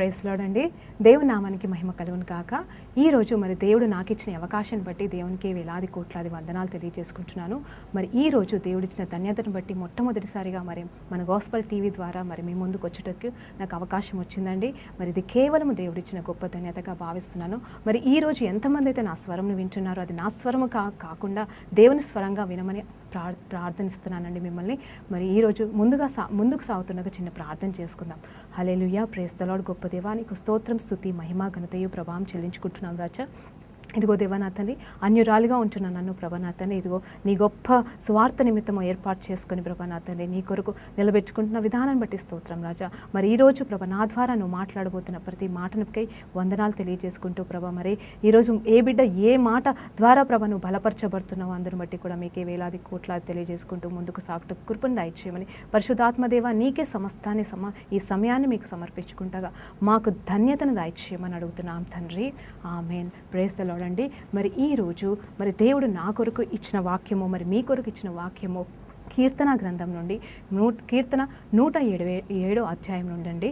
Praise lord అండి. దేవుని నామానికి మహిమ కలుగును కాక. ఈరోజు మరి దేవుడు నాకు ఇచ్చిన అవకాశాన్ని బట్టి దేవునికి వేలాది కోట్లాది వందనాలు తెలియజేసుకుంటున్నాను. మరి ఈరోజు దేవుడిచ్చిన ధన్యతను బట్టి మొట్టమొదటిసారిగా మరి మన గాస్పల్ టీవీ ద్వారా మరి మీ ముందుకు వచ్చేటకు నాకు అవకాశం వచ్చిందండి. మరి ఇది కేవలం దేవుడిచ్చిన గొప్ప ధన్యతగా భావిస్తున్నాను. మరి ఈరోజు ఎంతమంది అయితే నా స్వరంను వింటున్నారో అది నా స్వరము కాకుండా దేవుని స్వరంగా వినమని ప్రార్థనిస్తున్నానండి మిమ్మల్ని. మరి ఈరోజు ముందుకు సాగుతున్నగా చిన్న ప్రార్థన చేసుకుందాం. హల్లెలూయా, ప్రైజ్ ది లార్డ్. గొప్ప దేవా, నీకు స్తోత్రం, స్తుతి, మహిమ, ఘనతయు, ప్రభావం చెల్లించుకుంటున్నాం రాజా. ఇదిగో దేవా నా తండ్రి, అన్యురాలిగా ఉంటున్నాను నన్ను ప్రభా నా తండ్రి. ఇదిగో నీ గొప్ప స్వార్థ నిమిత్తము ఏర్పాటు చేసుకుని ప్రభా నా తండ్రి నీ కొరకు నిలబెట్టుకుంటున్న విధానం బట్టి స్తోత్రం రాజా. మరి ఈరోజు ప్రభా నా ద్వారా నువ్వు మాట్లాడబోతున్న ప్రతి మాటనకై వందనాలు తెలియజేసుకుంటూ ప్రభా మరి ఈరోజు ఏ బిడ్డ ఏ మాట ద్వారా ప్రభా నువ్వు బలపరచబడుతున్నావు అందరిని బట్టి కూడా మీకే వేలాది కోట్లాది తెలియజేసుకుంటూ ముందుకు సాగుతూ కృపను దయచేయమని పరిశుద్ధాత్మదేవ నీకే సమస్తాన్ని ఈ సమయాన్ని మీకు సమర్పించుకుంటాగా మాకు ధన్యతను దయచేయమని అడుగుతున్నాం తండ్రి. ఆమేన్. ప్రైజ్ ది లార్డ్ అండి. మరి ఈరోజు మరి దేవుడు నా కొరకు ఇచ్చిన వాక్యము, మరి మీ కొరకు ఇచ్చిన వాక్యము కీర్తన గ్రంథం నుండి కీర్తన 107వ అధ్యాయం నుండి అండి.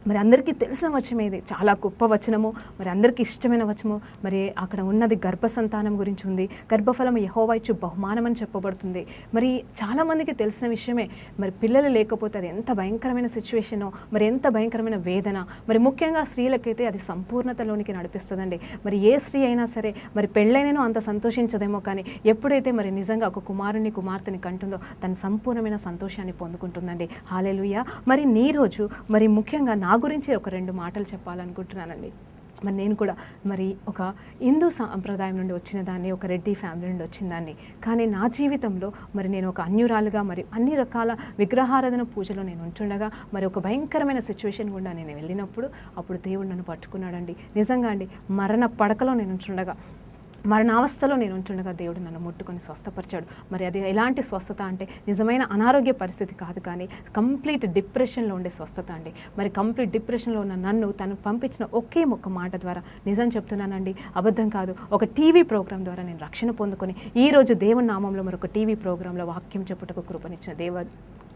మరి అందరికీ తెలిసిన వచనం ఇది, చాలా గొప్ప వచనము, మరి అందరికీ ఇష్టమైన వచనము. మరి అక్కడ ఉన్నది గర్భసంతానం గురించి ఉంది. గర్భఫలం యెహోవా ఇచ్చు బహుమానం అని చెప్పబడుతుంది. మరి చాలామందికి తెలిసిన విషయమే. మరి పిల్లలు లేకపోతే అది ఎంత భయంకరమైన సిచ్యువేషనో, మరి ఎంత భయంకరమైన వేదన. మరి ముఖ్యంగా స్త్రీలకైతే అది సంపూర్ణతలోనికి నడిపిస్తుందండి. మరి ఏ స్త్రీ అయినా సరే మరి పెళ్ళైనను అంత సంతోషించదేమో, కానీ ఎప్పుడైతే మరి నిజంగా ఒక కుమారుని కుమార్తెని కంటుందో తన సంపూర్ణమైన సంతోషాన్ని పొందుకుంటుందండి. హల్లెలూయా. మరి నీ రోజు మరి ముఖ్యంగా నా గురించి ఒక 2 మాటలు చెప్పాలనుకుంటున్నానండి. మరి నేను కూడా మరి ఒక హిందూ సాంప్రదాయం నుండి వచ్చిన దాన్ని, ఒక రెడ్డి ఫ్యామిలీ నుండి వచ్చిన దాన్ని. కానీ నా జీవితంలో మరి నేను ఒక అన్యురాలుగా మరి అన్ని రకాల విగ్రహారాధన పూజలో నేను ఉంటుండగా మరి ఒక భయంకరమైన సిచ్యువేషన్ గుండా నేను వెళ్ళినప్పుడు అప్పుడు దేవుడు నన్ను పట్టుకున్నాడండి. నిజంగా అండి, మరణ పడకలో నేను ఉంటుండగా, మరణావస్థలో నేను ఉంటుండగా దేవుడు నన్ను ముట్టుకొని స్వస్థపరిచాడు. మరి అది ఎలాంటి స్వస్థత అంటే నిజమైన అనారోగ్య పరిస్థితి కాదు, కానీ కంప్లీట్ డిప్రెషన్లో ఉండే స్వస్థత అండి. మరి కంప్లీట్ డిప్రెషన్లో ఉన్న నన్ను తను పంపించిన ఒకే ఒక్క మాట ద్వారా, నిజం చెప్తున్నానండి, అబద్ధం కాదు, ఒక టీవీ ప్రోగ్రాం ద్వారా నేను రక్షణ పొందుకొని ఈరోజు దేవుని నామంలో మరొక టీవీ ప్రోగ్రాంలో వాక్యం చెప్పుటకు కృపనిచ్చిన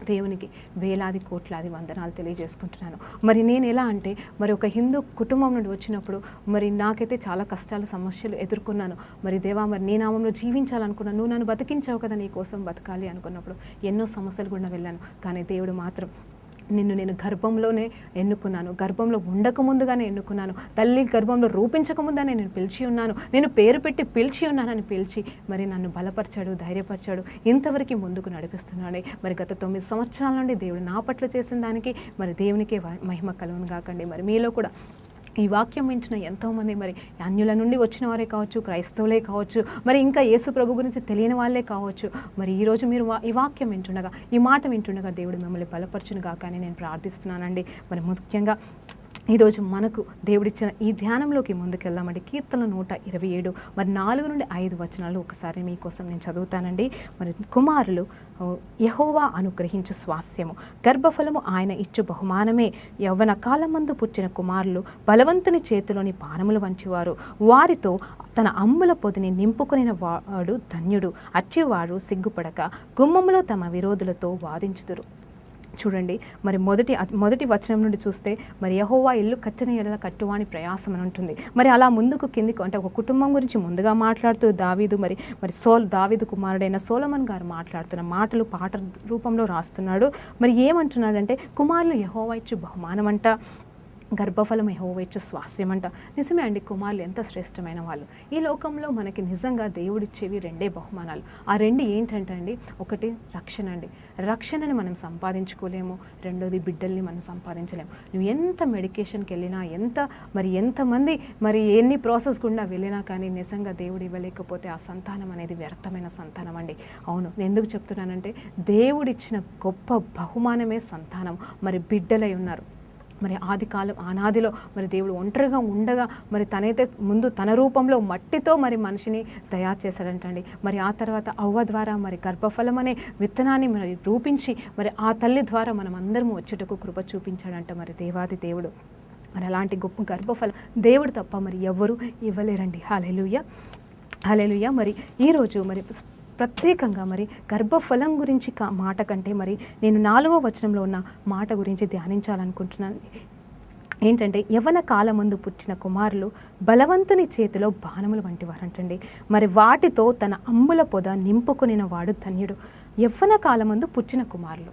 దేవునికి వేలాది కోట్లాది వందనాలు తెలియజేసుకుంటున్నాను. మరి నేను ఎలా అంటే మరి ఒక హిందూ కుటుంబం నుండి వచ్చినప్పుడు మరి నాకైతే చాలా కష్టాలు సమస్యలు ఎదుర్కొన్నాను. మరి దేవా, మరి నీ నామంలో జీవించాలనుకున్నాను, నువ్వు నన్ను బతికించావు కదా, నీ కోసం బతకాలి అనుకున్నప్పుడు ఎన్నో సమస్యలు గుండా వెళ్ళాను. కానీ దేవుడు మాత్రం నేను గర్భంలోనే ఎన్నుకున్నాను, గర్భంలో ఉండకముందుగానే ఎన్నుకున్నాను, తల్లి గర్భంలో రూపించకముందుగానే నేను పిలిచి ఉన్నాను, నేను పేరు పెట్టి పిలిచి ఉన్నానని పిలిచి మరి నన్ను బలపరిచాడు, ధైర్యపరిచాడు, ఇంతవరకు ముందుకు నడిపిస్తున్నాడు. మరి గత 9 సంవత్సరాల నుండి దేవుడు నా పట్ల చేసిన దానికి మరి దేవునికే మహిమ కలుగును కాకండి. మరి మీలో కూడా ఈ వాక్యం వింటున్న ఎంతోమంది మరి అన్యుల నుండి వచ్చిన వారే కావచ్చు, క్రైస్తవులే కావచ్చు, మరి ఇంకా యేసు ప్రభు గురించి తెలియని వాళ్ళే కావచ్చు. మరి ఈరోజు మీరు ఈ వాక్యం వింటుండగా, ఈ మాట వింటుండగా దేవుడు మిమ్మల్ని బలపరచును గాక అని నేను ప్రార్థిస్తున్నానండి. మరి ముఖ్యంగా ఈరోజు మనకు దేవుడిచ్చిన ఈ ధ్యానంలోకి ముందుకెళ్దామండి. కీర్తన 127 మరి 4 నుండి 5 వచనాలు ఒకసారి మీకోసం నేను చదువుతానండి. మరి కుమారులు యెహోవా అనుగ్రహించు స్వాస్యము, గర్భఫలము ఆయన ఇచ్చు బహుమానమే. యవ్వన కాలమందు పుట్టిన కుమారులు బలవంతుని చేతిలోని పానములు వంచివారు. వారితో తన అమ్ముల పొదిని నింపుకొనిన వాడు ధన్యుడు. అచ్చివారు సిగ్గుపడక గుమ్మములో తమ విరోధులతో వాదించుదురు. చూడండి, మరి మొదటి వచనం నుండి చూస్తే మరి యెహోవా ఇల్లు కట్టిన ఎడల కట్టువాని ప్రయాసం అని ఉంటుంది. మరి అలా ముందుకు కిందికి అంటే ఒక కుటుంబం గురించి ముందుగా మాట్లాడుతూ దావీదు దావీదు కుమారుడైన సొలొమోను గారు మాట్లాడుతున్న మాటలు పాట రూపంలో రాస్తున్నాడు. మరి ఏమంటున్నాడంటే, కుమారులు యెహోవా ఇచ్చు బహుమానమంట, గర్భఫలం యెహోవా ఇచ్చు స్వాస్యమంట. నిజమే అండి, కుమారులు ఎంత శ్రేష్టమైన వాళ్ళు. ఈ లోకంలో మనకి నిజంగా దేవుడిచ్చేవి 2 బహుమానాలు. ఆ 2 ఏంటంటే అండి, ఒకటి రక్షణ అండి. రక్షణని మనం సంపాదించుకోలేము, రెండోది బిడ్డల్ని మనం సంపాదించలేము. నువ్వు ఎంత మెడికేషన్కి వెళ్ళినా, ఎంతమంది మరి ఎన్ని ప్రాసెస్ గుండా వెళ్ళినా కానీ నిజంగా దేవుడు ఇవ్వలేకపోతే ఆ సంతానం అనేది వ్యర్థమైన సంతానం అండి. అవును, నేను ఎందుకు చెప్తున్నానంటే దేవుడిచ్చిన గొప్ప బహుమానమే సంతానం. మరి బిడ్డలై ఉన్నారు. మరి ఆనాదిలో మరి దేవుడు ఒంటరిగా ఉండగా మరి తనైతే ముందు తన రూపంలో మట్టితో మరి మనిషిని తయారు చేశాడంటండి. మరి ఆ తర్వాత అవ్వ ద్వారా మరి గర్భఫలం అనే విత్తనాన్ని మరి రూపించి మరి ఆ తల్లి ద్వారా మనం అందరము వచ్చేటకు కృప చూపించాడంట మరి దేవాది దేవుడు. మరి అలాంటి గొప్ప గర్భఫలం దేవుడు తప్ప మరి ఎవ్వరూ ఇవ్వలేరండి. హల్లెలూయా, హల్లెలూయా. మరి ఈరోజు మరి ప్రత్యేకంగా మరి గర్భఫలం గురించి మాట కంటే మరి నేను 4వ వచనంలో ఉన్న మాట గురించి ధ్యానించాలనుకుంటున్నాను. ఏంటంటే యవ్వన కాలమందు పుట్టిన కుమారులు బలవంతుని చేతిలో బాణములు వంటి వారంటండి. మరి వాటితో తన అంబుల పొద నింపుకొనిన వాడు ధన్యుడు. యవ్వన కాలమందు పుట్టిన కుమారులు,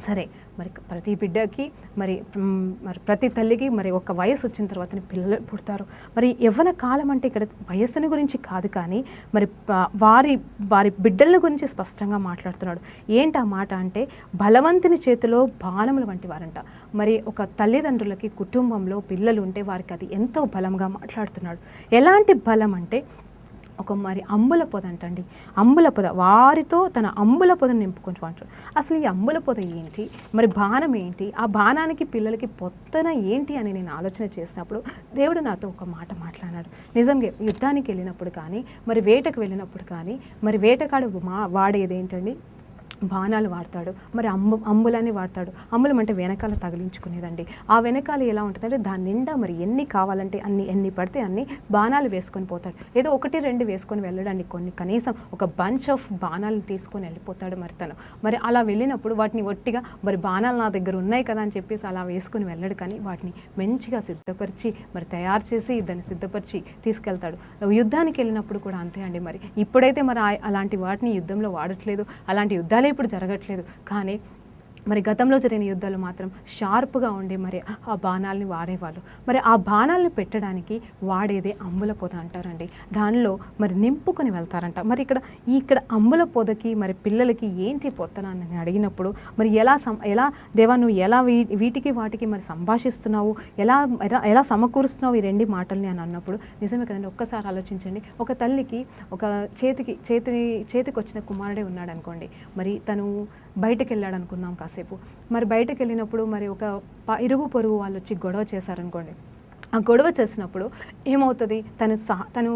సరే మరి ప్రతి బిడ్డకి మరి ప్రతి తల్లికి మరి ఒక వయసు వచ్చిన తర్వాతనే పిల్లలు పుడతారు. మరి యవ్వన కాలం అంటే ఇక్కడ వయస్సుని గురించి కాదు, కానీ మరి వారి బిడ్డల గురించి స్పష్టంగా మాట్లాడుతున్నాడు. ఏంటి ఆ మాట అంటే బలవంతుని చేతిలో బాణములు వంటి వారంట. మరి ఒక తల్లిదండ్రులకి కుటుంబంలో పిల్లలు ఉంటే వారికి అది ఎంతో బలంగా మాట్లాడుతున్నాడు. ఎలాంటి బలం అంటే ఒక మరి అంబుల పొద అంటండి, అంబుల పొద, వారితో తన అంబుల పొదను నింపుకుంటూ అంటాడు. అసలు ఈ అంబుల పొద ఏంటి, మరి బాణం ఏంటి, ఆ బాణానికి పిల్లలకి పొత్తన ఏంటి అని నేను ఆలోచన చేసినప్పుడు దేవుడు నాతో ఒక మాట మాట్లాడాడు. నిజంగా యుద్ధానికి వెళ్ళినప్పుడు కానీ మరి వేటకు వెళ్ళినప్పుడు కానీ మరి వేటగాడు వాడేది ఏంటండి, బాణాలు వాడతాడు. మరి అంబులని వాడతాడు. అంబులం అంటే వెనకాల తగిలించుకునేదండి. ఆ వెనకాల ఎలా ఉంటుందంటే దాని నిండా మరి ఎన్ని కావాలంటే ఎన్ని పడితే అన్ని బాణాలు వేసుకొని పోతాడు. ఏదో 1-2 వేసుకొని వెళ్ళడానికి కనీసం ఒక బంచ్ ఆఫ్ బాణాలు తీసుకొని వెళ్ళిపోతాడు మరి తను. మరి అలా వెళ్ళినప్పుడు వాటిని ఒట్టిగా మరి బాణాలు నా దగ్గర ఉన్నాయి కదా అని చెప్పేసి అలా వేసుకొని వెళ్ళడు, కానీ వాటిని మంచిగా సిద్ధపరిచి మరి తయారు చేసి దాన్ని సిద్ధపరిచి తీసుకెళ్తాడు. యుద్ధానికి వెళ్ళినప్పుడు కూడా అంతే అండి. మరి ఇప్పుడైతే మరి అలాంటి వాటిని యుద్ధంలో వాడట్లేదు, అలాంటి యుద్ధాలే ఇప్పుడు జరగట్లేదు, కానీ మరి గతంలో జరిగిన యుద్ధాలు మాత్రం షార్ప్గా ఉండి మరి ఆ బాణాలని వాడేవాళ్ళు. మరి ఆ బాణాలను పెట్టడానికి వాడేదే అంబుల పొద అంటారండి. దానిలో మరి నింపుకొని వెళ్తారంట. మరి ఇక్కడ అంబుల పొదకి మరి పిల్లలకి ఏంటి పొత్తన అని అడిగినప్పుడు మరి ఎలా దేవా నువ్వు ఎలా వీటికి వాటికి మరి సంభాషిస్తున్నావు, ఎలా సమకూరుస్తున్నావు ఈ 2 మాటల్ని అని అన్నప్పుడు నిజమే కదండి. ఒక్కసారి ఆలోచించండి. ఒక తల్లికి ఒక చేతికి వచ్చిన కుమారుడే ఉన్నాడు అనుకోండి. మరి తను బయటకు వెళ్ళాడు అనుకుందాం కాసేపు. మరి బయటకు వెళ్ళినప్పుడు మరి ఒక ఇరుగు పొరుగు వాళ్ళు వచ్చి గొడవ చేశారనుకోండి. ఆ గొడవ చేసినప్పుడు ఏమవుతుంది, తను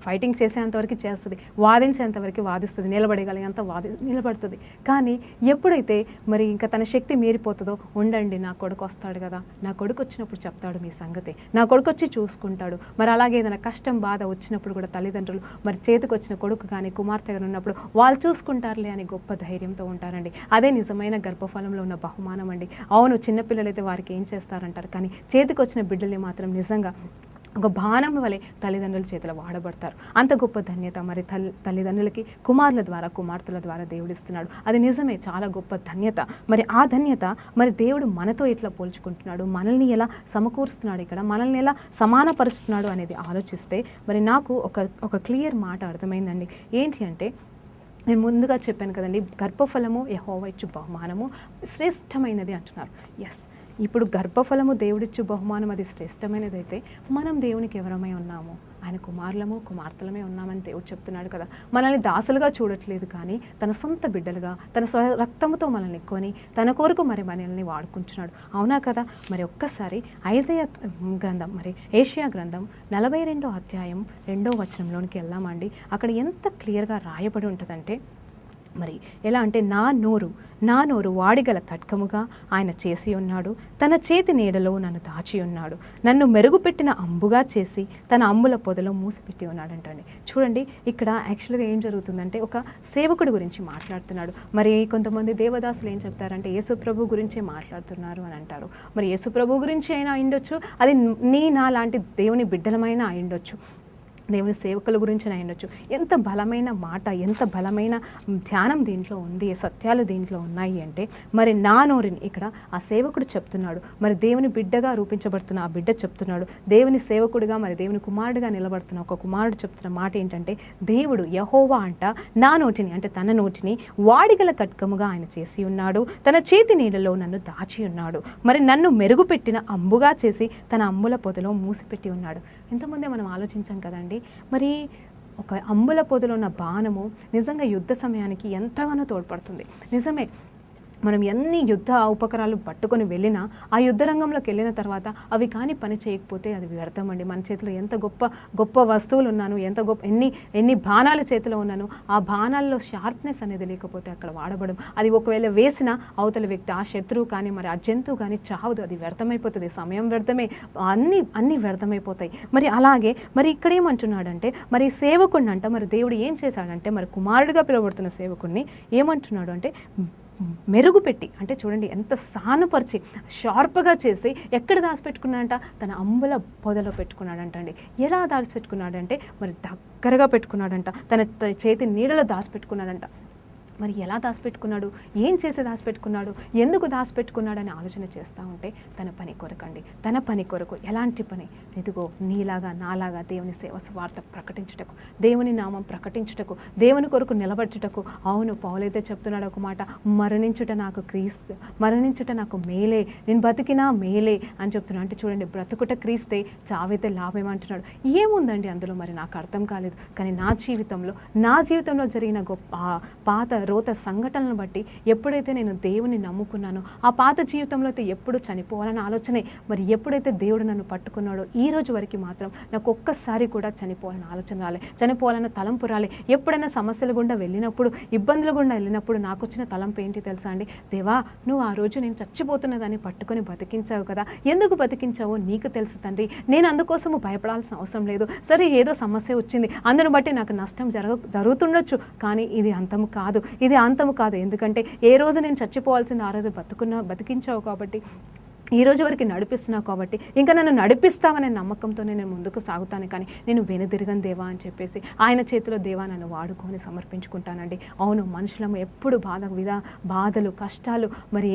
ఫైటింగ్ చేసేంతవరకు చేస్తుంది, వాదించేంతవరకు వాదిస్తుంది, నిలబడగలిగేంత నిలబడుతుంది. కానీ ఎప్పుడైతే మరి ఇంకా తన శక్తి మీరిపోతుందో, ఉండండి నా కొడుకు వస్తాడు కదా, నా కొడుకు వచ్చినప్పుడు చెప్తాడు మీ సంగతి, నా కొడుకు వచ్చి చూసుకుంటాడు. మరి అలాగే ఏదైనా కష్టం బాధ వచ్చినప్పుడు కూడా తల్లిదండ్రులు మరి చేతికి వచ్చిన కొడుకు కానీ కుమార్తె కానీ ఉన్నప్పుడు వాళ్ళు చూసుకుంటారులే అని గొప్ప ధైర్యంతో ఉంటారండి. అదే నిజమైన గర్భఫలంలో ఉన్న బహుమానం అండి. అవును, చిన్నపిల్లలైతే వారికి ఏం చేస్తారంటారు, కానీ చేతికి వచ్చిన బిడ్డల్ని మాత్రం నిజంగా ఒక బాణం వలె తల్లిదండ్రుల చేతిలో వాడబడతారు. అంత గొప్ప ధన్యత మరి తల్లిదండ్రులకి కుమారుల ద్వారా కుమార్తెల ద్వారా దేవుడిస్తున్నాడు. అది నిజమే, చాలా గొప్ప ధన్యత. మరి ఆ ధన్యత మరి దేవుడు మనతో ఎట్లా పోల్చుకుంటున్నాడు, మనల్ని ఎలా సమకూరుస్తున్నాడు, ఇక్కడ మనల్ని ఎలా సమానపరుస్తున్నాడు అనేది ఆలోచిస్తే మరి నాకు ఒక క్లియర్ మాట అర్థమైందండి. ఏంటి అంటే నేను ముందుగా చెప్పాను కదండి, గర్భఫలము యెహోవా ఇచ్చు బహుమానము శ్రేష్టమైనది అంటున్నారు. ఎస్, ఇప్పుడు గర్భఫలము దేవుడిచ్చు బహుమానం అది శ్రేష్టమైనదైతే మనం దేవునికి ఎవరమై ఉన్నాము, ఆయన కుమారులము కుమార్తెలమే ఉన్నామని దేవుడు చెప్తున్నాడు కదా. మనల్ని దాసులుగా చూడట్లేదు, కానీ తన సొంత బిడ్డలుగా తన రక్తముతో మనల్ని కొని తన కొరకు మరి మనల్ని వాడుకుంటున్నాడు. అవునా కదా. మరి ఒక్కసారి ఐజయా గ్రంథం మరి ఏషియా గ్రంథం 42వ అధ్యాయం 2వ వచనంలోనికి వెళ్దామండి. అక్కడ ఎంత క్లియర్గా రాయబడి ఉంటుందంటే మరి ఎలా అంటే నా నోరు వాడిగల ఖడ్గముగా ఆయన చేసి ఉన్నాడు, తన చేతి నీడలో నన్ను దాచి ఉన్నాడు, నన్ను మెరుగుపెట్టిన అంబుగా చేసి తన అంబుల పొదలో మూసిపెట్టి ఉన్నాడంటండి. చూడండి, ఇక్కడ యాక్చువల్గా ఏం జరుగుతుందంటే ఒక సేవకుడి గురించి మాట్లాడుతున్నాడు. మరి కొంతమంది దేవదాసులు ఏం చెప్తారంటే యేసుప్రభు గురించే మాట్లాడుతున్నారు అని అంటారు. మరి యేసుప్రభు గురించి అయినా అయిండొచ్చు, అది నా లాంటి దేవుని బిడ్డలమైనా అయిండొచ్చు, దేవుని సేవకుల గురించి అయ్యుండొచ్చు. ఎంత బలమైన మాట, ఎంత బలమైన ధ్యానం దీంట్లో ఉంది, సత్యాలు దీంట్లో ఉన్నాయి అంటే మరి నా నోరుని ఇక్కడ ఆ సేవకుడు చెప్తున్నాడు. మరి దేవుని బిడ్డగా రూపించబడుతున్న ఆ బిడ్డ చెప్తున్నాడు, దేవుని సేవకుడిగా మరి దేవుని కుమారుడిగా నిలబడుతున్న ఒక కుమారుడు చెప్తున్న మాట ఏంటంటే దేవుడు యెహోవా అంట నా నోటిని అంటే తన నోటిని వాడిగల ఖడ్గముగా ఆయన చేసి ఉన్నాడు, తన చేతి నీడలో నన్ను దాచి ఉన్నాడు, మరి నన్ను మెరుగుపెట్టిన అంబుగా చేసి తన అంబుల పొదలో మూసిపెట్టి ఉన్నాడు. ఎంతమంది మనం ఆలోచించాం కదండి. మరి ఒక అంబుల పొదలో ఉన్న బాణము నిజంగా యుద్ధ సమయానికి ఎంతగానో తోడ్పడుతుంది. నిజమే, మనం ఎన్ని యుద్ధ ఉపకరాలు పట్టుకొని వెళ్ళినా ఆ యుద్ధ రంగంలోకి వెళ్ళిన తర్వాత అవి కానీ పని చేయకపోతే అది వ్యర్థం అండి. మన చేతిలో ఎంత గొప్ప వస్తువులు ఉన్నాను, ఎంత గొప్ప ఎన్ని బాణాల చేతిలో ఉన్నాను, ఆ బాణాల్లో షార్ప్నెస్ అనేది లేకపోతే అక్కడ వాడబడం, అది ఒకవేళ వేసిన అవతల వ్యక్తి ఆ శత్రువు కానీ మరి ఆ జంతువు కానీ చావదు, అది వ్యర్థమైపోతుంది, సమయం వ్యర్థమే, అన్నీ వ్యర్థమైపోతాయి. మరి అలాగే మరి ఇక్కడ ఏమంటున్నాడంటే మరి సేవకుడిని అంట మరి దేవుడు ఏం చేశాడంటే మరి కుమారుడిగా పిలువబడుతున్న సేవకుడిని ఏమంటున్నాడు అంటే మెరుగుపెట్టి, అంటే చూడండి ఎంత సానుపరిచి షార్ప్గా చేసి ఎక్కడ దాచిపెట్టుకున్నాడంట? తన అంబుల పొదలో పెట్టుకున్నాడంట అండి. ఎలా దాచిపెట్టుకున్నాడంటే మరి దగ్గరగా పెట్టుకున్నాడంట, తన చేతి నీడలో దాచిపెట్టుకున్నాడంట. మరి ఎలా దాచిపెట్టుకున్నాడు, ఏం చేసి దాచిపెట్టుకున్నాడు, ఎందుకు దాచిపెట్టుకున్నాడు అని ఆలోచన చేస్తూ ఉంటే తన పని కొరకండి. తన పని కొరకు ఎలాంటి పని? ఇదిగో నీలాగా నాలాగా దేవుని సేవ స్వార్థ ప్రకటించుటకు, దేవుని నామం ప్రకటించుటకు, దేవుని కొరకు నిలబడుటకు. అవును, పౌలైతే చెప్తున్నాడు ఒక మాట, మరణించుట నాకు క్రీస్తు, మరణించుట నాకు మేలే, నేను బతికినా మేలే అని చెప్తున్నాడు. అంటే చూడండి, బ్రతుకుట క్రీస్తే, చావైతే లాభేమంటున్నాడు. ఏముందండి అందులో? మరి నాకు అర్థం కాలేదు. కానీ నా జీవితంలో జరిగిన గొప్ప పాత రోత సంఘటనలను బట్టి ఎప్పుడైతే నేను దేవుని నమ్ముకున్నానో, ఆ పాత జీవితంలో అయితే ఎప్పుడు చనిపోవాలని ఆలోచనే, మరి ఎప్పుడైతే దేవుడు నన్ను పట్టుకున్నాడో ఈ రోజు వరకు మాత్రం నాకు ఒక్కసారి కూడా చనిపోవాలని ఆలోచన రాలే, చనిపోవాలన్న తలంపు రాలే. ఎప్పుడైనా సమస్యల గుండా వెళ్ళినప్పుడు, ఇబ్బందుల గుండా వెళ్ళినప్పుడు నాకు వచ్చిన తలంపు ఏంటి తెలుసా అండి? దేవా, నువ్వు ఆ రోజు నేను చచ్చిపోతున్నదాన్ని పట్టుకొని బతికించావు కదా, ఎందుకు బతికించావో నీకు తెలుసు తండ్రి. నేను అందుకోసము భయపడాల్సిన అవసరం లేదు. సరే, ఏదో సమస్య వచ్చింది, అందును బట్టి నాకు నష్టం జరుగుతుండొచ్చు, కానీ ఇది అంతము కాదు, ఇది అంతము కాదు. ఎందుకంటే ఏ రోజు నేను చచ్చిపోవాల్సింది ఆ రోజు బతికించావు కాబట్టి, ఈ రోజు వరకు నడిపిస్తున్నావు కాబట్టి, ఇంకా నన్ను నడిపిస్తావనే నమ్మకంతోనే నేను ముందుకు సాగుతాను, కానీ నేను వెనుదిరగను దేవా అని చెప్పేసి ఆయన చేతిలో దేవా నన్ను వాడుకొని సమర్పించుకుంటానండి. అవును, మనుషులము ఎప్పుడు బాధలు, కష్టాలు, మరి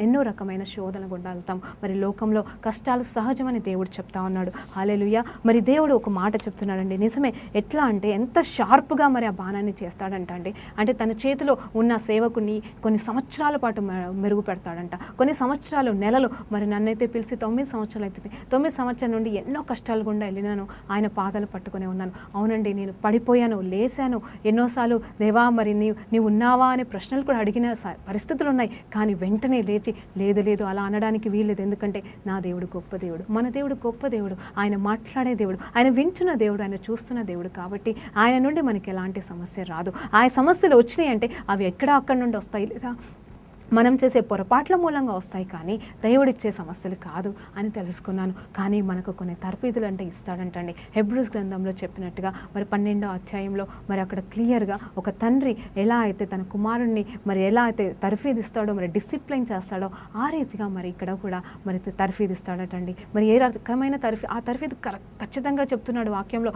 ఎన్నో రకమైన శోధన గుండా వెళ్తాం. మరి లోకంలో కష్టాలు సహజమని దేవుడు చెప్తా ఉన్నాడు. హల్లెలూయా. మరి దేవుడు ఒక మాట చెప్తున్నాడండి, నిజమే. ఎట్లా అంటే ఎంత షార్ప్గా మరి ఆ బాణాన్ని చేస్తాడంట అండి. అంటే తన చేతిలో ఉన్న సేవకుని కొన్ని సంవత్సరాల పాటు మెరుగు పెడతాడంట, కొన్ని సంవత్సరాలు, నెలలు. మరి నన్నైతే పిలిచి 9 సంవత్సరాలు అవుతుంది. 9 సంవత్సరాల నుండి ఎన్నో కష్టాలు గుండా వెళ్ళినాను, ఆయన పాదాలు పట్టుకునే ఉన్నాను. అవునండి, నేను పడిపోయాను, లేచాను ఎన్నోసార్లు. దేవా, మరి నీవు ఉన్నావా అనే ప్రశ్నలు కూడా అడిగిన పరిస్థితులు ఉన్నాయి, కానీ వెంటనే లేచి లేదు అలా అనడానికి వీల్లేదు. ఎందుకంటే నా దేవుడు గొప్ప దేవుడు, మన దేవుడు గొప్ప దేవుడు, ఆయన మాట్లాడే దేవుడు, ఆయన వింటున్న దేవుడు, ఆయన చూస్తున్న దేవుడు. కాబట్టి ఆయన నుండి మనకి ఎలాంటి సమస్య రాదు. ఆ సమస్యలు వచ్చినాయి అంటే అవి అక్కడి నుండి వస్తాయి, లేదా మనం చేసే పొరపాట్ల మూలంగా వస్తాయి, కానీ దేవుడిచ్చే సమస్యలు కాదు అని తెలుసుకున్నాను. కానీ మనకు కొన్ని తర్ఫీదులు అంటే ఇస్తాడంటండి. హెబ్రూస్ గ్రంథంలో చెప్పినట్టుగా మరి 12వ అధ్యాయంలో మరి అక్కడ క్లియర్గా ఒక తండ్రి ఎలా అయితే తన కుమారుణ్ణి మరి ఎలా అయితే తర్ఫీదిస్తాడో, మరి డిసిప్లైన్ చేస్తాడో, ఆ రీతిగా మరి ఇక్కడ కూడా మరి తర్ఫీదిస్తాడటండి. మరి ఏ రకమైన ఆ తర్ఫీదు ఖచ్చితంగా చెప్తున్నాడు వాక్యంలో,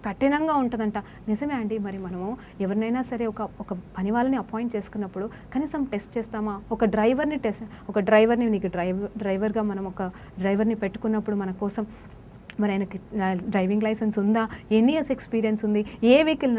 కఠినంగా ఉంటుందంట. నిజమే అండి. మరి మనము ఎవరినైనా సరే ఒక పని వాళ్ళని అపాయింట్ చేసుకున్నప్పుడు కనీసం టెస్ట్ చేస్తామా? ఒక డ్రైవర్ని నీకు డ్రైవర్గా మనం ఒక డ్రైవర్ని పెట్టుకున్నప్పుడు మన కోసం మరి ఆయనకి డ్రైవింగ్ లైసెన్స్ ఉందా, ఎన్ని ఇయర్స్ ఎక్స్పీరియన్స్ ఉంది, ఏ వెహికల్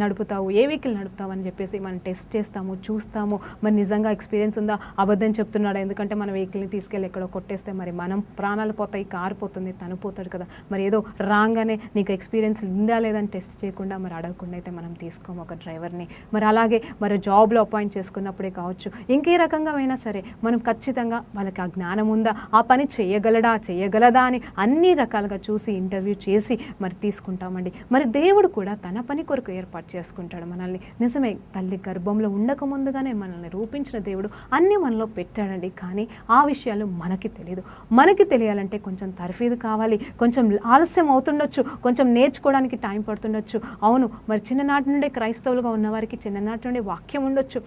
నడుపుతావు అని చెప్పేసి మనం టెస్ట్ చేస్తాము, చూస్తాము. మరి నిజంగా ఎక్స్పీరియన్స్ ఉందా, అబద్ధం చెప్తున్నాడా? ఎందుకంటే మన వెహికల్ని తీసుకెళ్ళి ఎక్కడో కొట్టేస్తే మరి మనం ప్రాణాలు పోతాయి, కారు పోతుంది, తను పోతాడు కదా. మరి ఏదో రాగానే నీకు ఎక్స్పీరియన్స్ ఉందా లేదని టెస్ట్ చేయకుండా మరి అడగకుండా అయితే మనం తీసుకోము ఒక డ్రైవర్ని. మరి అలాగే మరి జాబ్లో అపాయింట్ చేసుకున్నప్పుడే కావచ్చు, ఇంకే రకంగా అయినా సరే మనం ఖచ్చితంగా వాళ్ళకి ఆ జ్ఞానం ఉందా, ఆ పని చేయగలదా అని అన్ని రకాలుగా చూసి ఇంటర్వ్యూ చేసి మరి తీసుకుంటామండి. మరి దేవుడు కూడా తన పని కొరకు ఏర్పాటు చేసుకుంటాడు మనల్ని. నిజమే, తల్లి గర్భంలో ఉండక ముందుగానే మనల్ని రూపించిన దేవుడు అన్నీ మనలో పెట్టాడండి. కానీ ఆ విషయాలు మనకి తెలియదు. మనకి తెలియాలంటే కొంచెం తర్ఫీదు కావాలి, కొంచెం ఆలస్యం అవుతుండొచ్చు, కొంచెం నేర్చుకోవడానికి టైం పడుతుండొచ్చు. అవును, మరి చిన్ననాటి నుండే క్రైస్తవులుగా ఉన్నవారికి చిన్ననాటి నుండి వాక్యం ఉండొచ్చు,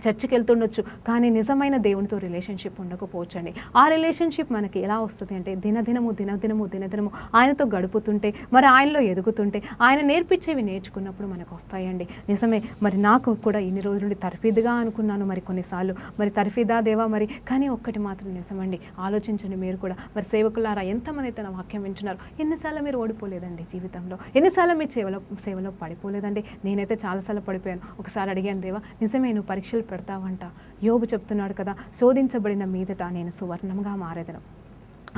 చర్చికి వెళ్తుండొచ్చు, కానీ నిజమైన దేవునితో రిలేషన్షిప్ ఉండకపోవచ్చండి. ఆ రిలేషన్షిప్ మనకి ఎలా వస్తుంది అంటే దినదినము ఆయనతో గడుపుతుంటే, మరి ఆయనలో ఎదుగుతుంటే, ఆయన నేర్పించేవి నేర్చుకున్నప్పుడు మనకు వస్తాయండి. నిజమే, మరి నాకు కూడా ఇన్ని రోజుల నుండి తర్ఫీదుగా అనుకున్నాను, మరి కొన్నిసార్లు మరి తర్ఫీదా దేవా మరి. కానీ ఒక్కటి మాత్రం నిజమండి, ఆలోచించండి మీరు కూడా. మరి సేవకులారా, ఎంతమంది తన వాక్యం వింటున్నారు? ఎన్నిసార్లు మీరు ఓడిపోలేదండి జీవితంలో? ఎన్నిసార్లు మీ సేవలో పడిపోలేదండి? నేనైతే చాలాసార్లు పడిపోయాను. ఒకసారి అడిగాను, దేవా నిజమే నువ్వు పరీక్షలు పెడతావంట. యోబు చెప్తున్నాడు కదా, శోధించబడిన మీదట నేను సువర్ణంగా మారేదను.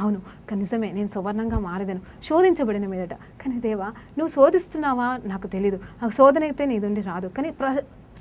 అవును, నిజమే, నేను సువర్ణంగా మారేదను శోధించబడిన మీదట. కానీ దేవా, నువ్వు శోధిస్తున్నావా నాకు తెలీదు, ఆ శోధన అయితే నీదుండి రాదు, కానీ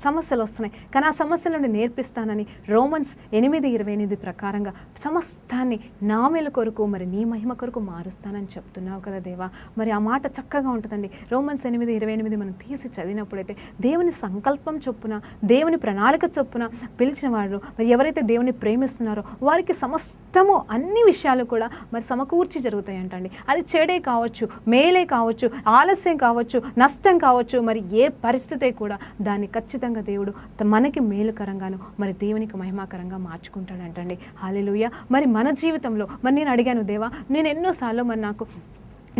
సమస్యలు వస్తున్నాయి, కానీ ఆ సమస్యల నుండి నేర్పిస్తానని రోమన్స్ 8:28 ప్రకారంగా సమస్తాన్ని నా మేలు కొరకు మరి నీ మహిమ కొరకు మారుస్తానని చెప్తున్నావు కదా దేవా. మరి ఆ మాట చక్కగా ఉంటుందండి. రోమన్స్ 8:28 మనం తీసి చదివినప్పుడైతే దేవుని సంకల్పం చొప్పున, దేవుని ప్రణాళిక చొప్పున పిలిచిన వారు మరి ఎవరైతే దేవుని ప్రేమిస్తున్నారో వారికి సమస్తము అన్ని విషయాలు కూడా మరి సమకూర్చి జరుగుతాయి అంటండి. అది చెడే కావచ్చు, మేలే కావచ్చు, ఆలస్యం కావచ్చు, నష్టం కావచ్చు, మరి ఏ పరిస్థితి కూడా దాన్ని ఖచ్చితంగా ఖచ్చితంగా దేవుడు మనకి మేలుకరంగాను మరి దేవునికి మహిమాకరంగా మార్చుకుంటాడంటండి. హల్లెలూయా. మరి మన జీవితంలో మరి నేను అడిగాను, దేవా నేను ఎన్నోసార్లు మరి నాకు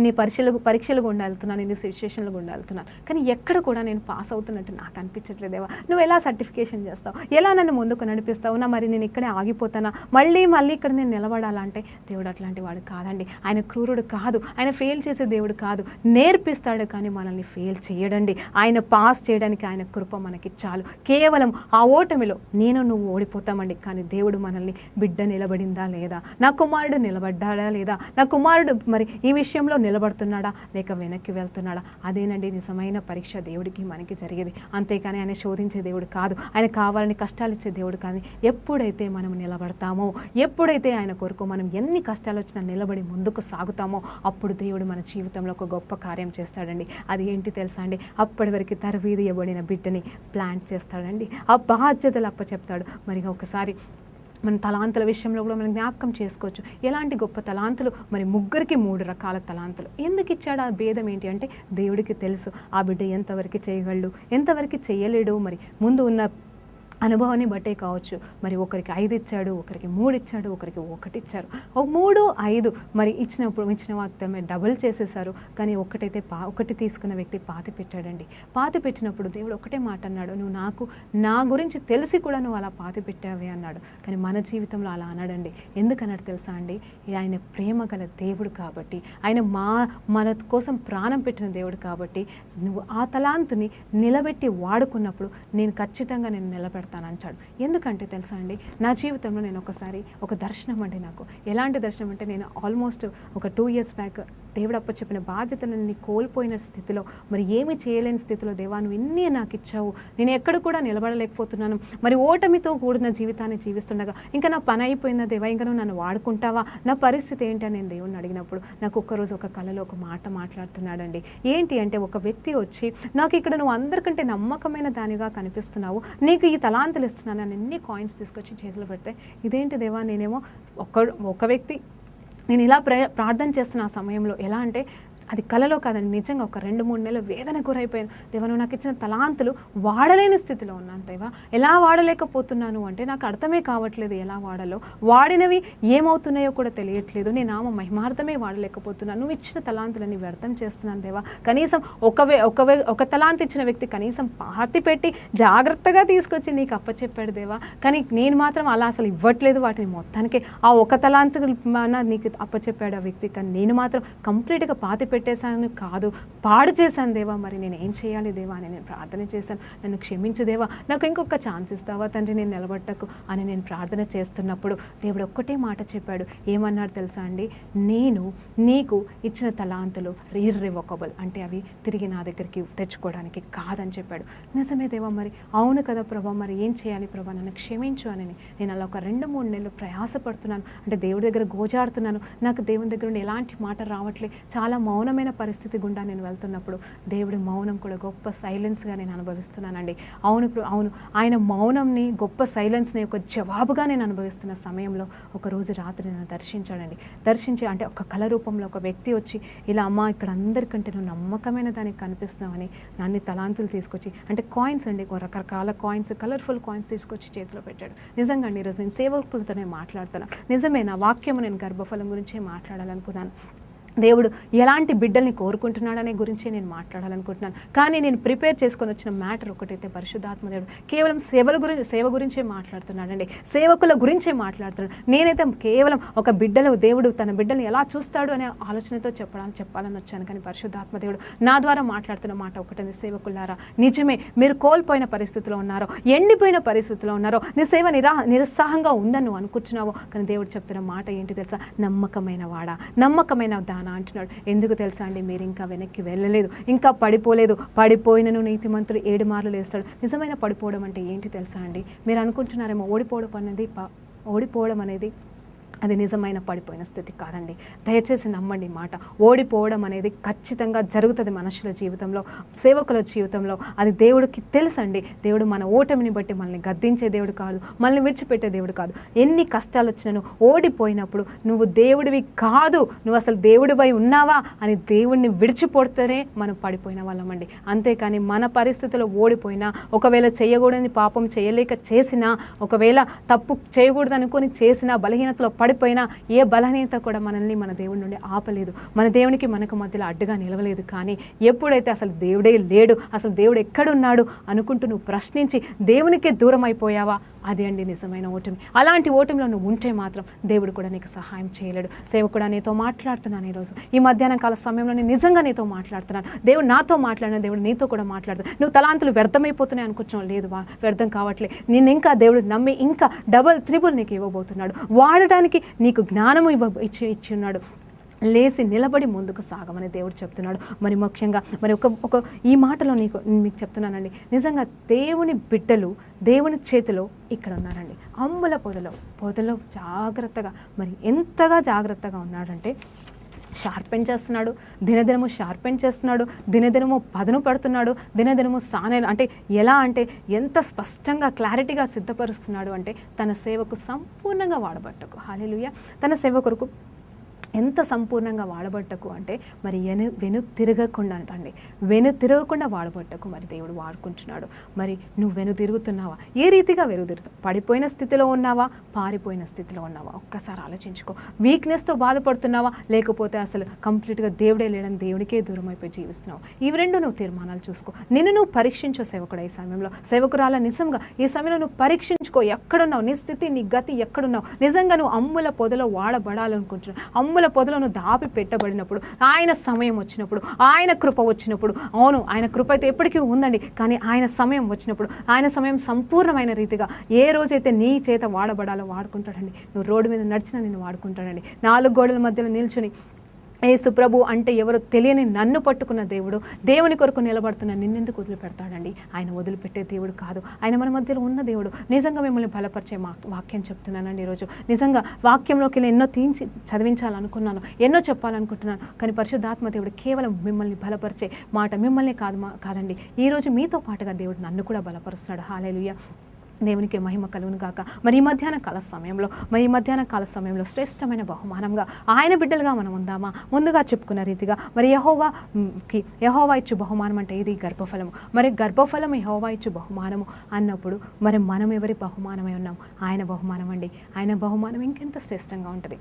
నీ పరీక్షలు గుండా వెళ్తున్నాను, నీ సిచ్యువేషన్లు గుండా వెళ్తున్నాను, కానీ ఎక్కడ కూడా నేను పాస్ అవుతున్నట్టు నాకు అనిపించట్లేదేవా. నువ్వు ఎలా సర్టిఫికేషన్ చేస్తావు, ఎలా నన్ను ముందుకు నడిపిస్తావు, మరి నేను ఇక్కడే ఆగిపోతానా, మళ్ళీ ఇక్కడ నేను నిలబడాలంటే దేవుడు అట్లాంటి వాడు కాదండి. ఆయన క్రూరుడు కాదు, ఆయన ఫెయిల్ చేసే దేవుడు కాదు, నేర్పిస్తాడు కానీ మనల్ని ఫెయిల్ చేయడండి. ఆయన పాస్ చేయడానికి ఆయన కృప మనకి చాలు. కేవలం ఆ ఓటమిలో నువ్వు ఓడిపోతామండి, కానీ దేవుడు మనల్ని బిడ్డ నిలబడిందా లేదా, నా కుమారుడు నిలబడ్డాడా లేదా, నా కుమారుడు మరి ఈ విషయంలో నిలబడుతున్నాడా లేక వెనక్కి వెళ్తున్నాడా, అదేనండి నిజమైన పరీక్ష దేవుడికి మనకి జరిగేది. అంతేకాని ఆయన శోధించే దేవుడు కాదు, ఆయన కావాలని కష్టాలు ఇచ్చే దేవుడు కానీ. ఎప్పుడైతే మనం నిలబడతామో, ఎప్పుడైతే ఆయన కొరకు మనం ఎన్ని కష్టాలు వచ్చినా నిలబడి ముందుకు సాగుతామో, అప్పుడు దేవుడు మన జీవితంలో ఒక గొప్ప కార్యం చేస్తాడండి. అది ఏంటి తెలుసా అండి, అప్పటి వరకు తరవీదియబడిన బిడ్డని ప్లాంట్ చేస్తాడండి, ఆ బాధ్యతలు అప్పచెప్తాడు. మరి ఒకసారి మన తలాంతుల విషయంలో కూడా మనం జ్ఞాపకం చేసుకోవచ్చు. ఎలాంటి గొప్ప తలాంతులు, మరి 3 3 రకాల తలాంతులు. ఎందుకు ఇచ్చాడు, ఆ భేదం ఏంటి అంటే దేవుడికి తెలుసు ఆ బిడ్డ ఎంతవరకు చేయగలడు, ఎంతవరకు చేయలేడు. మరి ముందు ఉన్న అనుభవాన్ని బట్టే కావచ్చు. మరి ఒకరికి 5 ఇచ్చాడు, ఒకరికి 3 ఇచ్చాడు, ఒకరికి 1 ఇచ్చారు. 3 5 మరి ఇచ్చిన వాక్యమే డబుల్ చేసేసారు. కానీ ఒకటి తీసుకున్న వ్యక్తి పాతి పెట్టాడండి. పాతి పెట్టినప్పుడు దేవుడు ఒకటే మాట అన్నాడు, నువ్వు నా గురించి తెలిసి కూడా నువ్వు అలా పాతి పెట్టావే అన్నాడు. కానీ మన జీవితంలో అలా అన్నాడండి. ఎందుకన్నాడు తెలుసా అండి, ఆయన ప్రేమ గల దేవుడు కాబట్టి, ఆయన మన కోసం ప్రాణం పెట్టిన దేవుడు కాబట్టి, నువ్వు ఆ తలాంతుని నిలబెట్టి వాడుకున్నప్పుడు నేను ఖచ్చితంగా నిలబెడతాను అంటాడు. ఎందుకంటే తెలుసా అండి, నా జీవితంలో నేను ఒకసారి ఒక దర్శనం అండి, నాకు ఎలాంటి దర్శనం అంటే, నేను ఆల్మోస్ట్ ఒక 2 years బ్యాక్ దేవుడు అప్పచెప్పిన బాధ్యతలన్నీ కోల్పోయిన స్థితిలో, మరి ఏమీ చేయలేని స్థితిలో, దేవా నువ్వు ఇన్ని నాకు ఇచ్చావు, నేను ఎక్కడ కూడా నిలబడలేకపోతున్నాను, మరి ఓటమితో కూడిన జీవితాన్ని జీవిస్తుండగా ఇంకా నా పని అయిపోయిందా దేవా, ఇంకా నువ్వు నన్ను వాడుకుంటావా, నా పరిస్థితి ఏంటి అని నేను దేవుడిని అడిగినప్పుడు నాకు ఒక్కరోజు ఒక కళలో ఒక మాట మాట్లాడుతున్నాడండి. ఏంటి అంటే, ఒక వ్యక్తి వచ్చి నాకు ఇక్కడ నువ్వు అందరికంటే నమ్మకమైన దానిగా కనిపిస్తున్నావు, నీకు ఈ తలాంతులు ఇస్తున్నాను అని ఎన్ని కాయిన్స్ తీసుకొచ్చి చేతిలో పెడితే, ఇదేంటి దేవా, నేనేమో ఒక వ్యక్తి నేను ఇలా ప్రార్థన చేస్తున్న ఆ సమయంలో ఎలా అంటే, అది కలలో కాదండి, నిజంగా ఒక 2-3 నెలలు వేదన గురైపోయాను. దేవా నువ్వు నాకు ఇచ్చిన తలాంతులు వాడలేని స్థితిలో ఉన్నాను దేవా, ఎలా వాడలేకపోతున్నాను అంటే నాకు అర్థమే కావట్లేదు ఎలా వాడాలో, వాడినవి ఏమవుతున్నాయో కూడా తెలియట్లేదు, నేను మహిమార్థమే వాడలేకపోతున్నాను, నువ్వు ఇచ్చిన తలాంతులని వ్యర్థం చేస్తున్నాను దేవా. కనీసం ఒక తలాంతు ఇచ్చిన వ్యక్తి కనీసం పాతి పెట్టి జాగ్రత్తగా తీసుకొచ్చి నీకు అప్పచెప్పాడు దేవా, కానీ నేను మాత్రం అలా అసలు ఇవ్వట్లేదు వాటిని మొత్తానికి. ఆ ఒక తలాంతు నీకు అప్పచెప్పాడు ఆ వ్యక్తి, కానీ నేను మాత్రం కంప్లీట్గా పాతి పెట్టేశాను కాదు, పాడు చేశాను దేవా, మరి నేను ఏం చేయాలి దేవా అని నేను ప్రార్థన చేశాను. నన్ను క్షమించు దేవా, నాకు ఇంకొక ఛాన్స్ ఇస్తావా తండ్రి, నేను నిలబట్టకు అని నేను ప్రార్థన చేస్తున్నప్పుడు దేవుడు ఒక్కటే మాట చెప్పాడు. ఏమన్నాడు తెలుసా అండి, నేను నీకు ఇచ్చిన తలాంతులు ఇర్రివోకబుల్, అంటే అవి తిరిగి నా దగ్గరికి తెచ్చుకోవడానికి కాదని చెప్పాడు. నిజమే దేవా, మరి అవును కదా ప్రభా, మరి ఏం చేయాలి ప్రభా, నన్ను క్షమించు అని నేను అలా ఒక 2-3 నెలలు ప్రయాసపడుతున్నాను. అంటే దేవుడి దగ్గర గోజాడుతున్నాను, నాకు దేవుని దగ్గర నుండి ఎలాంటి మాట రావట్లే, చాలా మౌనమైన పరిస్థితి గుండా నేను వెళ్తున్నప్పుడు దేవుడి మౌనం కూడా గొప్ప సైలెన్స్గా నేను అనుభవిస్తున్నానండి. అవును ఆయన మౌనంని, గొప్ప సైలెన్స్ని ఒక జవాబుగా నేను అనుభవిస్తున్న సమయంలో ఒకరోజు రాత్రి నన్ను దర్శించి అంటే ఒక కళ రూపంలో ఒక వ్యక్తి వచ్చి ఇలా, అమ్మ ఇక్కడ అందరికంటే నువ్వు నమ్మకమైన దానికి కనిపిస్తున్నావని నన్ను తలాంతులు తీసుకొచ్చి, అంటే కాయిన్స్ అండి, రకరకాల కాయిన్స్, కలర్ఫుల్ కాయిన్స్ తీసుకొచ్చి చేతిలో పెట్టాడు. నిజంగా అండి ఈరోజు నేను సేవకులతోనే మాట్లాడుతున్నాను. నిజమే, నా వాక్యము నేను గర్భఫలం గురించే మాట్లాడాలనుకున్నాను. దేవుడు ఎలాంటి బిడ్డల్ని కోరుకుంటున్నాడనే గురించి నేను మాట్లాడాలనుకుంటున్నాను. కానీ నేను ప్రిపేర్ చేసుకొని వచ్చిన మ్యాటర్ ఒకటైతే, పరిశుద్ధాత్మ దేవుడు కేవలం సేవ గురించే మాట్లాడుతున్నాడండి, సేవకుల గురించే మాట్లాడుతున్నాడు. నేనైతే కేవలం ఒక బిడ్డలు, దేవుడు తన బిడ్డల్ని ఎలా చూస్తాడు అనే ఆలోచనతో చెప్పాలని వచ్చాను. కానీ పరిశుద్ధాత్మ దేవుడు నా ద్వారా మాట్లాడుతున్న మాట ఒకటండి, సేవకులారా నిజమే, మీరు కోల్పోయిన పరిస్థితిలో ఉన్నారో, ఎండిపోయిన పరిస్థితిలో ఉన్నారో, నీ సేవ నిరుత్సాహంగా ఉందని నువ్వు అనుకుంటున్నావో, కానీ దేవుడు చెప్తున్న మాట ఏంటి తెలుసా, నమ్మకమైన వాడా, నమ్మకమైన దానా అంటున్నాడు. ఎందుకు తెలుసా అండి, మీరు ఇంకా వెనక్కి వెళ్ళలేదు, ఇంకా పడిపోలేదు, పడిపోయినను నీతిమంతుడు 7 మార్లు లేస్తాడు. నిజమైన పడిపోవడం అంటే ఏంటి తెలుసా అండి, మీరు అనుకుంటున్నారేమో ఓడిపోవడం అనేది అది నిజమైన పడిపోయిన స్థితి కాదండి. దయచేసి నమ్మండి మాట. ఓడిపోవడం అనేది ఖచ్చితంగా జరుగుతుంది మనుషుల జీవితంలో, సేవకుల జీవితంలో. అది దేవుడికి తెలుసండి. దేవుడు మన ఓటమిని బట్టి మనల్ని గద్దించే దేవుడు కాదు, మనల్ని విడిచిపెట్టే దేవుడు కాదు. ఎన్ని కష్టాలు వచ్చినాను ఓడిపోయినప్పుడు నువ్వు దేవుడివి కాదు, నువ్వు అసలు దేవుడివై ఉన్నావా అని దేవుడిని విడిచిపోతేనే మనం పడిపోయిన వాళ్ళమండి. అంతేకాని మన పరిస్థితుల్లో ఓడిపోయినా, ఒకవేళ చేయకూడని పాపం చేయలేక చేసినా, ఒకవేళ తప్పు చేయకూడదు అనుకొని చేసినా, బలహీనతలో పడిపోయినా ఏ బలహీనత కూడా మనల్ని మన దేవుడి నుండి ఆపలేదు. మన దేవునికి మనకు మధ్యలో అడ్డుగా నిలవలేదు. కానీ ఎప్పుడైతే అసలు దేవుడే లేడు, అసలు దేవుడు ఎక్కడున్నాడు అనుకుంటూ నువ్వు ప్రశ్నించి దేవునికే దూరం అయిపోయావా, అది అండి నిజమైన ఓటమి. అలాంటి ఓటమిలో నువ్వు ఉంటే మాత్రం దేవుడు కూడా నీకు సహాయం చేయలేడు. సేవకుడా, నీతో మాట్లాడుతున్నాను ఈరోజు ఈ మధ్యాహ్నం కాల సమయంలో. నేను నిజంగా నీతో మాట్లాడుతున్నాను. దేవుడు నాతో మాట్లాడిన దేవుడు నీతో కూడా మాట్లాడుతున్నాను. నువ్వు తలాంతులు వ్యర్థమైపోతున్నాయి అనుకుంటున్నావు, లేదు, వ్యర్థం కావట్లే. నేను ఇంకా దేవుడు నమ్మి ఇంకా డబల్ త్రిబుల్ నీకు ఇవ్వబోతున్నాడు. వాడడానికి నీకు జ్ఞానము ఇచ్చి ఉన్నాడు. లేచి నిలబడి ముందుకు సాగమని దేవుడు చెప్తున్నాడు. మరి ముఖ్యంగా మరి ఒక ఈ మాటలో మీకు చెప్తున్నానండి, నిజంగా దేవుని బిడ్డలు దేవుని చేతిలో ఇక్కడ ఉన్నారండి. అంబుల పొదలో జాగ్రత్తగా, మరి ఎంతగా జాగ్రత్తగా ఉన్నాడంటే షార్పెన్ చేస్తున్నాడు, దినదినము షార్పెన్ చేస్తున్నాడు, దినదినము పదును పడుతున్నాడు, దినదినము సానే అంటే ఎలా అంటే ఎంత స్పష్టంగా క్లారిటీగా సిద్ధపరుస్తున్నాడు అంటే తన సేవకు సంపూర్ణంగా వాడబట్టకు. హల్లెలూయా. తన సేవ కొరకు ఎంత సంపూర్ణంగా వాడబట్టకు అంటే మరి వెను తిరగకుండా వాడబట్టకు మరి దేవుడు వాడుకుంటున్నాడు. మరి నువ్వు వెను తిరుగుతున్నావా? ఏ రీతిగా తిరుగుతావు? పడిపోయిన స్థితిలో ఉన్నావా, పారిపోయిన స్థితిలో ఉన్నావా? ఒక్కసారి ఆలోచించుకో. వీక్నెస్తో బాధపడుతున్నావా, లేకపోతే అసలు కంప్లీట్గా దేవుడే లేడని దేవుడికే దూరం అయిపోయి జీవిస్తున్నావు? ఇవి రెండు నువ్వు తీర్మానాలు చూసుకో. నిన్ను నువ్వు పరీక్షించో సేవకుడు. ఈ సమయంలో సేవకురాల నిజంగా ఈ సమయంలో నువ్వు పరీక్షించుకో. ఎక్కడున్నావు, నీ స్థితి నీ గతి ఎక్కడున్నావు? నిజంగా నువ్వు అమ్ముల పొదలో వాడబడాలనుకుంటున్నావు. పొదలో నువ్వు దాపి పెట్టబడినప్పుడు, ఆయన సమయం వచ్చినప్పుడు, ఆయన కృప వచ్చినప్పుడు, అవును ఆయన కృప అయితే ఎప్పటికీ ఉందండి, కానీ ఆయన సమయం వచ్చినప్పుడు, ఆయన సమయం సంపూర్ణమైన రీతిగా ఏ రోజైతే నీ చేత వాడబడాలో వాడుకుంటాడండి. నువ్వు రోడ్డు మీద నడిచినా నిన్ను వాడుకుంటాడండి. 4 గోడల మధ్యలో నిల్చుని యేసు ప్రభు అంటే ఎవరో తెలియని నన్ను పట్టుకున్న దేవుడు, దేవుని కొరకు నిలబడుతున్న నిన్నెందుకు వదిలిపెడతాడండి? ఆయన వదిలిపెట్టే దేవుడు కాదు. ఆయన మన మధ్యలో ఉన్న దేవుడు. నిజంగా మిమ్మల్ని బలపరిచే వాక్యం చెప్తున్నానండి ఈరోజు. నిజంగా వాక్యంలోకి ఎన్నో చదివించాలనుకున్నాను, ఎన్నో చెప్పాలనుకుంటున్నాను, కానీ పరిశుద్ధాత్మ దేవుడు కేవలం మిమ్మల్ని బలపరిచే మాట మిమ్మల్ని కాదండి, ఈరోజు మీతో పాటుగా దేవుడు నన్ను కూడా బలపరుస్తున్నాడు. హల్లెలూయా. దేవునికి మహిమ కలుగును గాక. మరి ఈ మధ్యాహ్న కాల సమయంలో శ్రేష్టమైన ఆయన బిడ్డలుగా మనం ఉందామా? ముందుగా చెప్పుకున్న రీతిగా మరి యెహోవా ఇచ్చు బహుమానం అంటే ఇది గర్భఫలము. మరి గర్భఫలం యెహోవా ఇచ్చు బహుమానము అన్నప్పుడు మరి మనం ఎవరి బహుమానమై ఉన్నాం? ఆయన బహుమానం అండి. ఆయన బహుమానం ఇంకెంత శ్రేష్టంగా ఉంటుంది.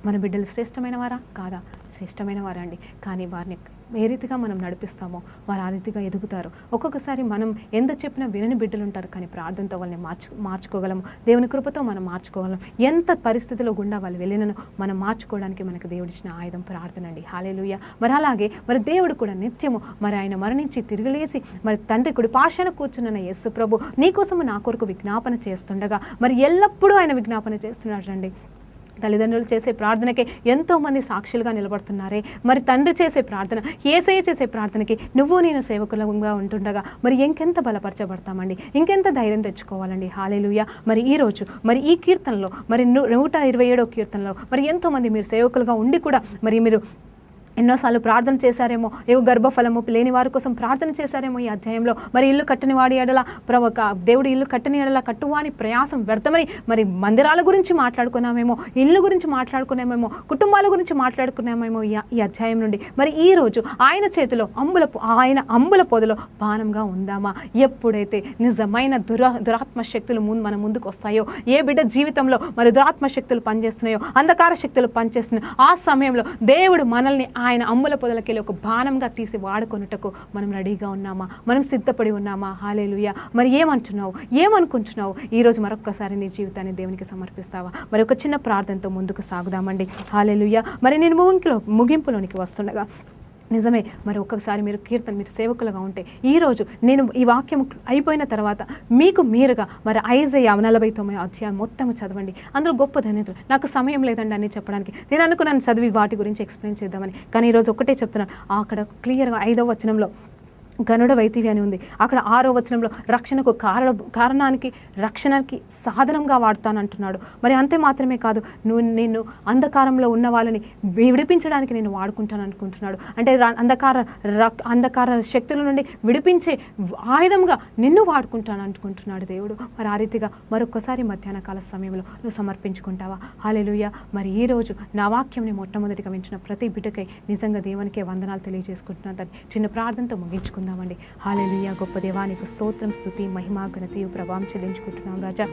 మన బిడ్డలు శ్రేష్టమైన వారా కాదా? శ్రేష్టమైన వారా అండి. కానీ వారిని ఏ రీతిగా మనం నడిపిస్తామో వారు ఆ రీతిగా ఎదుగుతారు. ఒక్కొక్కసారి మనం ఎంత చెప్పినా వినని బిడ్డలు ఉంటారు, కానీ ప్రార్థనతో వాళ్ళని మార్చుకోగలము. దేవుని కృపతో మనం మార్చుకోగలం. ఎంత పరిస్థితిలో గుండా వాళ్ళు వెళ్ళినను మనం మార్చుకోవడానికి మనకు దేవుడిచ్చిన ఆయుధం ప్రార్థన అండి. హల్లెలూయా. మరి అలాగే మరి దేవుడు కూడా నిత్యము మరి ఆయన మరణించి తిరిగిలేసి మరి తండ్రి కుడి పార్శ్వన కూర్చున్న యేసు ప్రభు నీకోసము నా కొరకు విజ్ఞాపన చేస్తుండగా మరి ఎల్లప్పుడూ ఆయన విజ్ఞాపన చేస్తున్నాడండి. తల్లిదండ్రులు చేసే ప్రార్థనకే ఎంతోమంది సాక్షులుగా నిలబడుతున్నారే. మరి తండ్రి చేసే ప్రార్థన, యేసయ్య చేసే ప్రార్థనకి నువ్వు నేను సేవకులుగా ఉంటుండగా మరి ఇంకెంత బలపరచబడతామండి, ఇంకెంత ధైర్యం తెచ్చుకోవాలండి. హల్లెలూయా. మరి ఈరోజు మరి ఈ కీర్తనలో మరి 127వ కీర్తనలో మరి ఎంతోమంది మీరు సేవకులుగా ఉండి కూడా మరి మీరు ఎన్నోసార్లు ప్రార్థన చేశారేమో, గర్భఫలము లేని వారి కోసం ప్రార్థన చేశారేమో. ఈ అధ్యాయంలో మరి ఇల్లు కట్టని వాడి ఎడల దేవుడు ఇల్లు కట్టని ఎడల కట్టువాని ప్రయాసం వ్యర్థమని మరి మందిరాల గురించి మాట్లాడుకున్నామేమో, ఇల్లు గురించి మాట్లాడుకున్నామేమో, కుటుంబాల గురించి మాట్లాడుకున్నామేమో ఈ అధ్యాయం నుండి. మరి ఈ రోజు ఆయన చేతిలో ఆయన అంబుల పొదలో బాణంగా ఉందామా? ఎప్పుడైతే నిజమైన దురాత్మ శక్తులు మన ముందుకు వస్తాయో, ఏ బిడ్డ జీవితంలో మరి దురాత్మ శక్తులు పనిచేస్తున్నాయో, అంధకార శక్తులు పనిచేస్తున్నాయో, ఆ సమయంలో దేవుడు మనల్ని ఆయన అమ్ముల పొదలకెళ్ళి ఒక బాణంగా తీసి వాడుకొనుటకు మనం రెడీగా ఉన్నామా? మనం సిద్ధపడి ఉన్నామా? హల్లెలూయా. మరి ఏమనుకుంటున్నావు? ఈరోజు మరొక్కసారి నీ జీవితాన్ని దేవునికి సమర్పిస్తావా? మరి ఒక చిన్న ప్రార్థనతో ముందుకు సాగుదామండి. హల్లెలూయా. మరి నేను ముగింపులోనికి వస్తుండగా నిజమే మరి ఒక్కసారి మీరు సేవకులుగా ఉంటే ఈరోజు నేను ఈ వాక్యం అయిపోయిన తర్వాత మీకు మీరుగా మరి ఐజయా 49వ అధ్యాయం మొత్తం చదవండి. అందులో గొప్ప ధన్యతలు. నాకు సమయం లేదండి అని చెప్పడానికి. నేను అనుకున్నాను చదివి వాటి గురించి ఎక్స్ప్లెయిన్ చేద్దామని, కానీ ఈరోజు ఒకటే చెప్తున్నాను. అక్కడ క్లియర్గా 5వ వచనంలో గనుడవైతివి అని ఉంది. అక్కడ 6వ వచనంలో రక్షణకు రక్షణకి సాధనంగా వాడతానంటున్నాడు. మరి అంతే మాత్రమే కాదు, నిన్ను అంధకారంలో ఉన్న వాళ్ళని విడిపించడానికి నేను వాడుకుంటాను అనుకుంటున్నాడు. అంటే అంధకార శక్తుల నుండి విడిపించే ఆయుధంగా నిన్ను వాడుకుంటాను అనుకుంటున్నాడు దేవుడు. మరి ఆ రీతిగా మరొకసారి మధ్యాహ్న కాల సమయంలో నువ్వు సమర్పించుకుంటావా? హల్లెలూయా. మరి ఈరోజు నా వాక్యంని మొట్టమొదటిగా వింటున్న ప్రతి బిడ్డకై నిజంగా దేవునికే వందనాలు తెలియజేసుకుంటున్నాను. దాన్ని చిన్న ప్రార్థనతో ముగించుకుందామండి. హల్లెలూయా. గొప్ప దేవానికి స్తోత్రం, స్తుతి, మహిమ, ఘనతయు, ప్రభావం చెల్లించుకుంటున్నాం రాజా.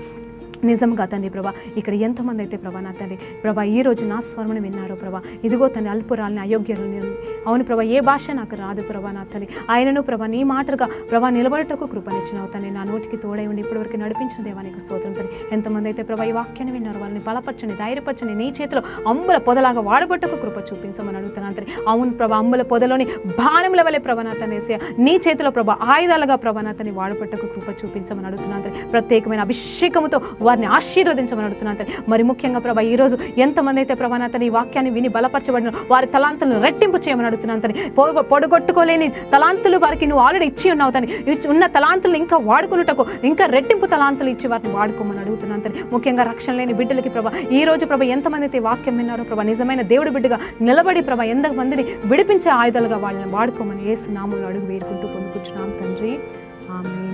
నిజంగా తండ్రి ప్రభా, ఇక్కడ ఎంతమంది అయితే ప్రభా నా తండ్రి ప్రభా ఈరోజు నా స్వరమను విన్నారో ప్రభా, ఇదిగో తన అల్పురాలని అయోగ్యులని, అవును ప్రభా ఏ భాష నాకు రాదు ప్రభా నా తండ్రి, ఆయనను ప్రభా నీ మాటగా ప్రభా నిలబడటకు కృపనిచ్చినావు తండ్రి. నా నోటికి తోడై ఉండి ఇప్పటివరకు నడిపించిన దేవానికి స్తోత్రం తండ్రి. ఎంతమంది అయితే ప్రభా ఈ వాక్యాన్ని విన్నారో వాళ్ళని బలపరచని, ధైర్యపరచని, నీ చేతిలో అంబుల పొదలాగా వాడబట్టకు కృప చూపించమని అడుగుతున్నాను తండ్రి. అవును ప్రభా, అంబుల పొదలోని బాణముల వలె ప్రభా నా తండ్రి నీ చేతిలో ప్రభా ఆయుధాలుగా ప్రభా నా తండ్రి వాడబట్టకు కృప చూపించమని అడుగుతున్నాను తండ్రి. ప్రత్యేకమైన అభిషేకముతో వారిని ఆశీర్వదించమని అడుగుతున్నాను తండ్రి. మరి ముఖ్యంగా ప్రభా ఈరోజు ఎంతమంది అయితే ప్రభా నా తండ్రి ఈ వాక్యాన్ని విని బలపరచబడిన వారి తలాంతులను రెట్టింపు చేయమని అడుగుతున్నాను తండ్రి. పొడగొట్టుకోలేని తలాంతులు వారికి నువ్వు ఆల్రెడీ ఇచ్చి ఉన్నావు తండ్రి. ఉన్న తలాంతులు ఇంకా వాడుకున్నటకు ఇంకా రెట్టింపు తలాంతులు ఇచ్చి వారిని వాడుకోమని అడుగుతున్నాను తండ్రి. ముఖ్యంగా రక్షణ లేని బిడ్డలకి ప్రభా ఈ రోజు ప్రభా ఎంతమంది అయితే వాక్యం విన్నారో ప్రభా నిజమైన దేవుడి బిడ్డగా నిలబడి ప్రభా ఎంతమందిని విడిపించే ఆయుధాలుగా వాళ్ళని వాడుకోమని యేసు నామములో అడుగు వేడుకుంటూ పొందుకుంటున్నాం తండ్రి. ఆమేన్.